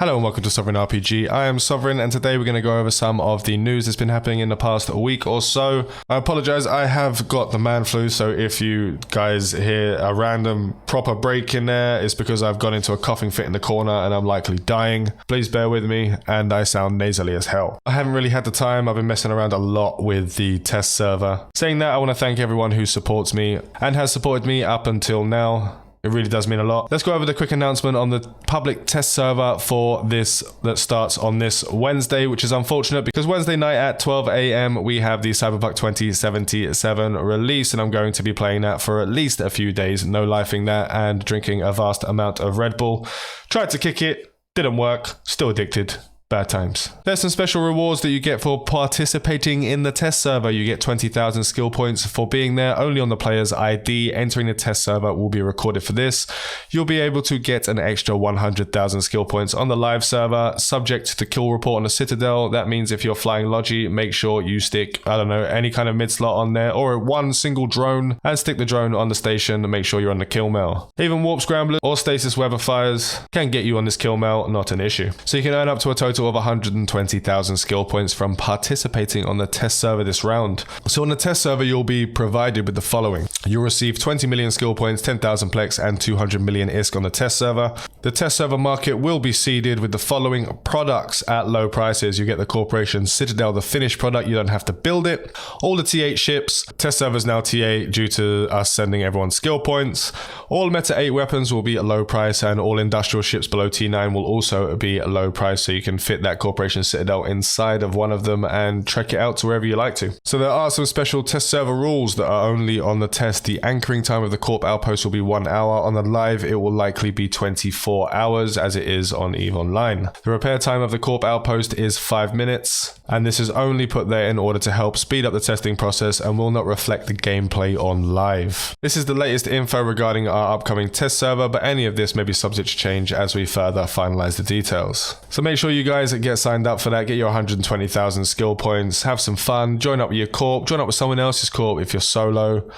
Hello and welcome to Sovereign RPG. I am Sovereign and today we're going to go over some of the news that's been happening in the past week or so. I apologize, I have got the man flu, so if you guys hear a random proper break in there, it's because I've gone into a coughing fit in the corner and I'm likely dying. Please bear with me, and I sound nasally as hell. I haven't really had the time, I've been messing around a lot with the test server. Saying that, I want to thank everyone who supports me and has supported me up until now. It really does mean a lot. Let's go over the quick announcement on the public test server for this that starts on this Wednesday, which is unfortunate because Wednesday night at 12 AM we have the Cyberpunk 2077 release, and I'm going to be playing that for at least a few days, no lifing that and drinking a vast amount of Red Bull. Tried to kick it, didn't work, still addicted. Bad times. There's some special rewards that you get for participating in the test server. You get 20,000 skill points for being there, only on the player's ID. Entering the test server will be recorded for this. You'll be able to get an extra 100,000 skill points on the live server, subject to the kill report on the Citadel. That means if you're flying Logi, make sure you stick, I don't know, any kind of mid slot on there, or one single drone, and stick the drone on the station and make sure you're on the kill mail. Even warp scramblers or stasis weather fires can get you on this kill mail, not an issue. So you can earn up to a total of 120,000 skill points from participating on the test server this round. So on the test server, you'll be provided with the following. You'll receive 20 million skill points, 10,000 plex, and 200 million ISK on the test server. The test server market will be seeded with the following products at low prices. You get the Corporation Citadel, the finished product, you don't have to build it. All the T8 ships, test servers now T8 due to us sending everyone skill points. All Meta 8 weapons will be at low price, and all industrial ships below T9 will also be at low price, so you can fit that Corporation Citadel inside of one of them and trek it out to wherever you like to. So there are some special test server rules that are only on the test. The anchoring time of the Corp outpost will be 1 hour. On the live, it will likely be 24 hours as it is on EVE Online. The repair time of the Corp outpost is 5 minutes, and this is only put there in order to help speed up the testing process and will not reflect the gameplay on live. This is the latest info regarding our upcoming test server, but any of this may be subject to change as we further finalize the details. So make sure you guys get signed up for that, get your 120,000 skill points, have some fun, join up with your corp, join up with someone else's corp if you're solo,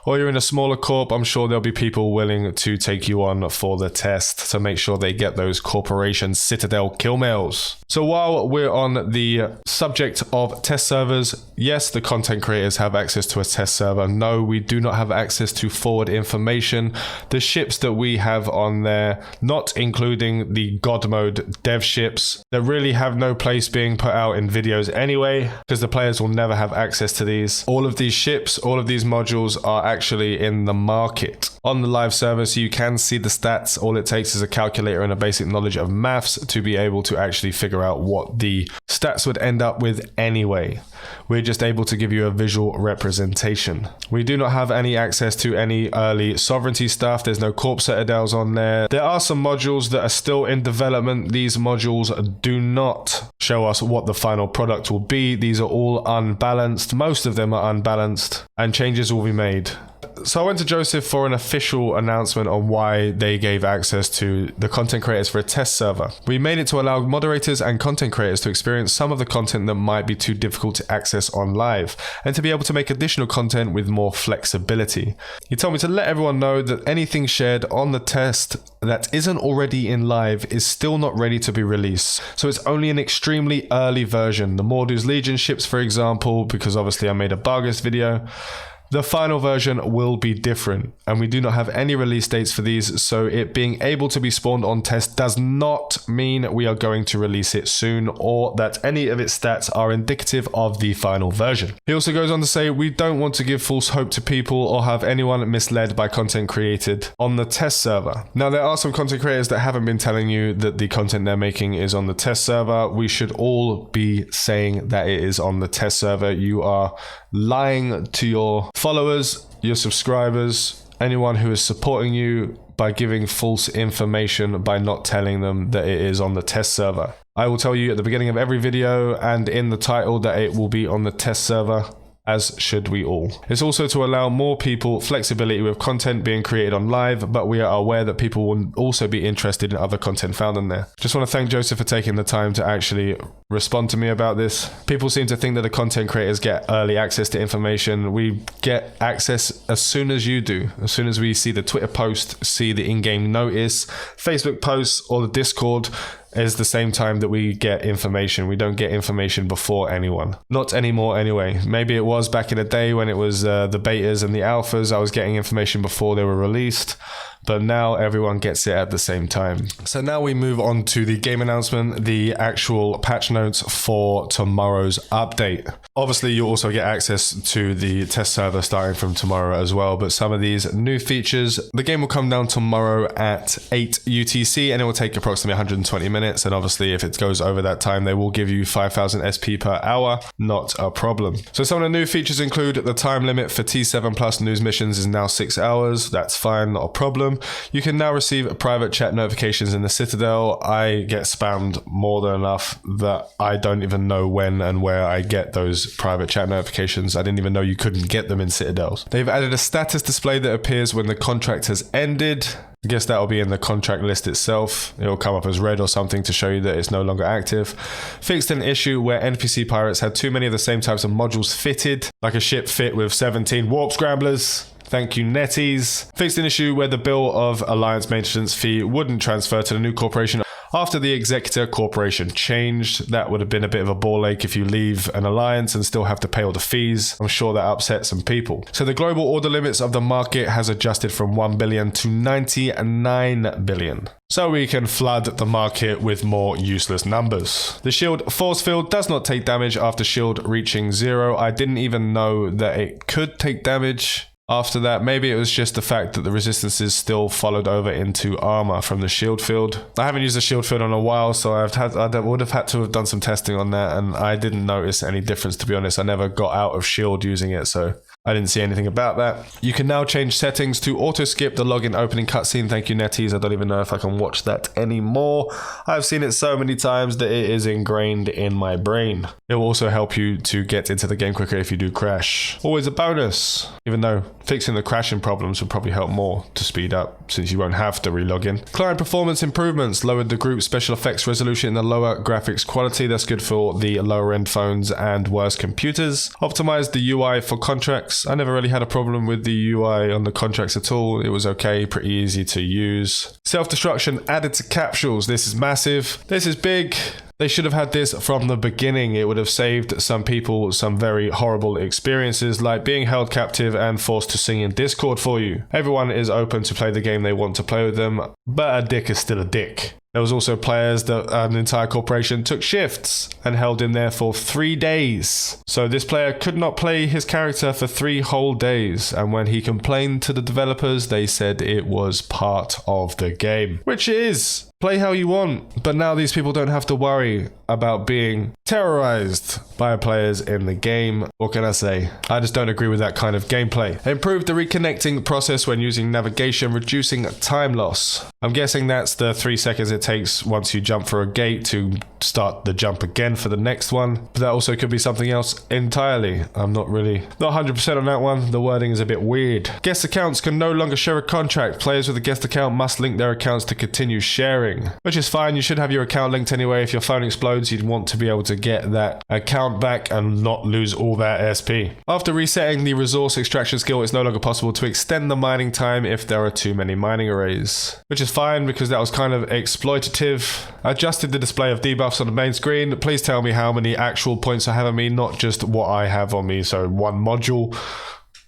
or you're in a smaller corp. I'm sure there'll be people willing to take you on for the test to make sure they get those Corporation Citadel kill mails. So while we're on the subject of test servers, yes, the content creators have access to a test server. No, we do not have access to forward information. The ships that we have on there, not including the God mode dev ships, that really have no place being put out in videos anyway, because the players will never have access to these. All of these ships, all of these modules are actually in the market on the live server, so you can see the stats. All it takes is a calculator and a basic knowledge of maths to be able to actually figure out what the stats would end up with anyway. We're just able to give you a visual representation. We do not have any access to any early sovereignty stuff. There's no Corp Citadels on there. There are some modules that are still in development. These modules do not show us what the final product will be. These are all unbalanced. Most of them are unbalanced, and changes will be made. So I went to Joseph for an official announcement on why they gave access to the content creators for a test server. We made it to allow moderators and content creators to experience some of the content that might be too difficult to access on live, and to be able to make additional content with more flexibility. He told me to let everyone know that anything shared on the test that isn't already in live is still not ready to be released. So it's only an extremely early version. The Mordu's Legion ships, for example, because obviously I made a Bargus video, the final version will be different, and we do not have any release dates for these, so it being able to be spawned on test does not mean we are going to release it soon, or that any of its stats are indicative of the final version. He also goes on to say, we don't want to give false hope to people or have anyone misled by content created on the test server. Now, there are some content creators that haven't been telling you that the content they're making is on the test server. We should all be saying that it is on the test server. You are lying to your followers, your subscribers, anyone who is supporting you by giving false information by not telling them that it is on the test server. I will tell you at the beginning of every video and in the title that it will be on the test server, as should we all. It's also to allow more people flexibility with content being created on live, but we are aware that people will also be interested in other content found on there. Just want to thank Joseph for taking the time to actually respond to me about this. People seem to think that the content creators get early access to information. We get access as soon as you do. As soon as we see the Twitter post, see the in-game notice, Facebook posts, or the Discord, is the same time that we get information. We don't get information before anyone. Not anymore anyway. Maybe it was back in the day when it was the betas and the alphas. I was getting information before they were released. But now everyone gets it at the same time. So now we move on to the game announcement, the actual patch notes for tomorrow's update. Obviously, you'll also get access to the test server starting from tomorrow as well. But some of these new features, the game will come down tomorrow at 8 UTC and it will take approximately 120 minutes. And obviously, if it goes over that time, they will give you 5,000 SP per hour. Not a problem. So some of the new features include the time limit for T7 plus news missions is now 6 hours. That's fine, not a problem. You can now receive private chat notifications in the Citadel. I get spammed more than enough that I don't even know when and where I get those private chat notifications. I didn't even know you couldn't get them in Citadels. They've added a status display that appears when the contract has ended. I guess that'll be in the contract list itself. It'll come up as red or something to show you that it's no longer active. Fixed an issue where NPC pirates had too many of the same types of modules fitted, like a ship fit with 17 warp scramblers. Thank you, Netties. Fixed an issue where the bill of alliance maintenance fee wouldn't transfer to the new corporation after the executor corporation changed. That would have been a bit of a ball ache if you leave an alliance and still have to pay all the fees. I'm sure that upset some people. So the global order limits of the market has adjusted from 1 billion to 99 billion. So we can flood the market with more useless numbers. The shield force field does not take damage after shield reaching 0. I didn't even know that it could take damage. After that, maybe it was just the fact that the resistances still followed over into armor from the shield field. I haven't used the shield field in a while, so I would have had to have done some testing on that, and I didn't notice any difference, to be honest. I never got out of shield using it, so I didn't see anything about that. You can now change settings to auto skip the login opening cutscene. Thank you, Netties. I don't even know if I can watch that anymore. I've seen it so many times that it is ingrained in my brain. It will also help you to get into the game quicker if you do crash. Always a bonus, even though fixing the crashing problems would probably help more to speed up since you won't have to relog in. Client performance improvements lowered the group's special effects resolution in the lower graphics quality. That's good for the lower end phones and worse computers. Optimized the UI for contracts. I never really had a problem with the UI on the contracts at all. It was okay, pretty easy to use. Self-destruction added to capsules. This is massive. This is big. They should have had this from the beginning. It would have saved some people some very horrible experiences, like being held captive and forced to sing in Discord for you. Everyone is open to play the game they want to play with them, but a dick is still a dick. There was also players that an entire corporation took shifts and held in there for 3 days. So this player could not play his character for 3 whole days. And when he complained to the developers, they said it was part of the game, which it is. Play how you want. But now these people don't have to worry about being terrorized by players in the game. What can I say? I just don't agree with that kind of gameplay. Improved the reconnecting process when using navigation, reducing time loss. I'm guessing that's the 3 seconds it takes once you jump for a gate to start the jump again for the next one. But that also could be something else entirely. I'm not 100% on that one. The wording is a bit weird. Guest accounts can no longer share a contract. Players with a guest account must link their accounts to continue sharing, which is fine. You should have your account linked anyway. If your phone explodes, you'd want to be able to get that account back and not lose all that SP. After resetting the resource extraction skill, it's no longer possible to extend the mining time if there are too many mining arrays, which is fine because that was kind of exploitative. Adjusted the display of debuffs on the main screen. Please tell me how many actual points I have on me, not just what I have on me. So one module.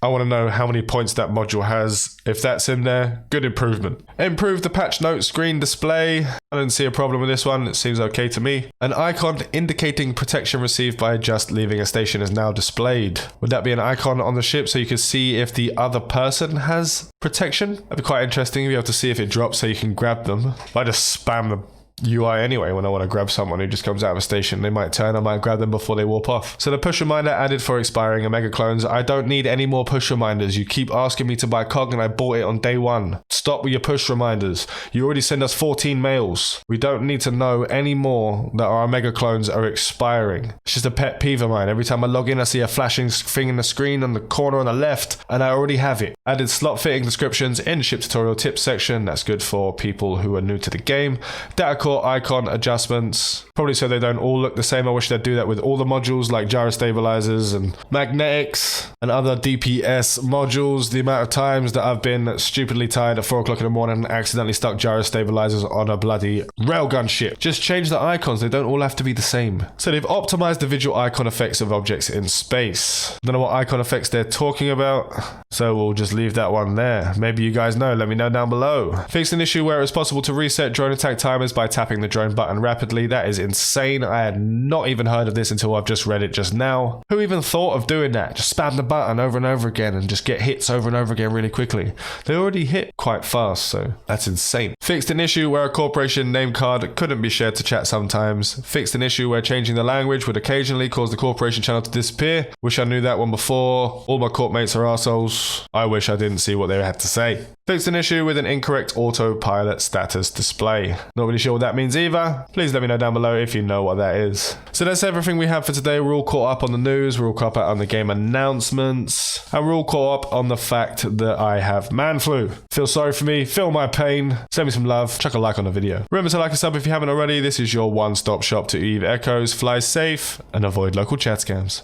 I want to know how many points that module has. If that's in there, good improvement. Improve the patch note screen display. I don't see a problem with this one. It seems okay to me. An icon indicating protection received by just leaving a station is now displayed. Would that be an icon on the ship so you can see if the other person has protection? That'd be quite interesting. You'll be able to see if it drops so you can grab them. I just spam the UI anyway when I want to grab someone who just comes out of a station. They might turn, I might grab them before they warp off. So the push reminder added for expiring Omega clones. I don't need any more push reminders. You keep asking me to buy COG and I bought it on day 1. Stop with your push reminders. You already send us 14 mails. We don't need to know any more that our Omega clones are expiring. It's just a pet peeve of mine. Every time I log in, I see a flashing thing in the screen on the corner on the left, and I already have it. Added slot fitting descriptions in ship tutorial tips section. That's good for people who are new to the game. Data core icon adjustments, probably so they don't all look the same. I wish they'd do that with all the modules like gyro stabilizers and magnetics. and other DPS modules. The amount of times that I've been stupidly tired at 4 o'clock in the morning and accidentally stuck gyro stabilizers on a bloody railgun ship. Just change the icons, they don't all have to be the same. So they've optimized the visual icon effects of objects in space. Don't know what icon effects they're talking about, so we'll just leave that one there. Maybe you guys know, let me know down below. Fixed an issue where it's possible to reset drone attack timers by tapping the drone button rapidly. That is insane. I had not even heard of this until I've just read it just now. Who even thought of doing that? Just spam the button over and over again and just get hits over and over again really quickly. They already hit quite fast, so that's insane. Fixed an issue where a corporation name card couldn't be shared to chat sometimes. Fixed an issue where changing the language would occasionally cause the corporation channel to disappear. Wish I knew that one before. All my corp mates are arseholes. I wish I didn't see what they had to say. Fixed an issue with an incorrect autopilot status display. Not really sure what that means either. Please let me know down below if you know what that is. So that's everything we have for today. We're all caught up on the news, we're all caught up on the game announcements, and we're all caught up on the fact that I have man flu. Feel sorry for me, feel my pain, send me some love, chuck a like on the video. Remember to like and sub if you haven't already. This is your one-stop shop to Eve Echoes. Fly safe and avoid local chat scams.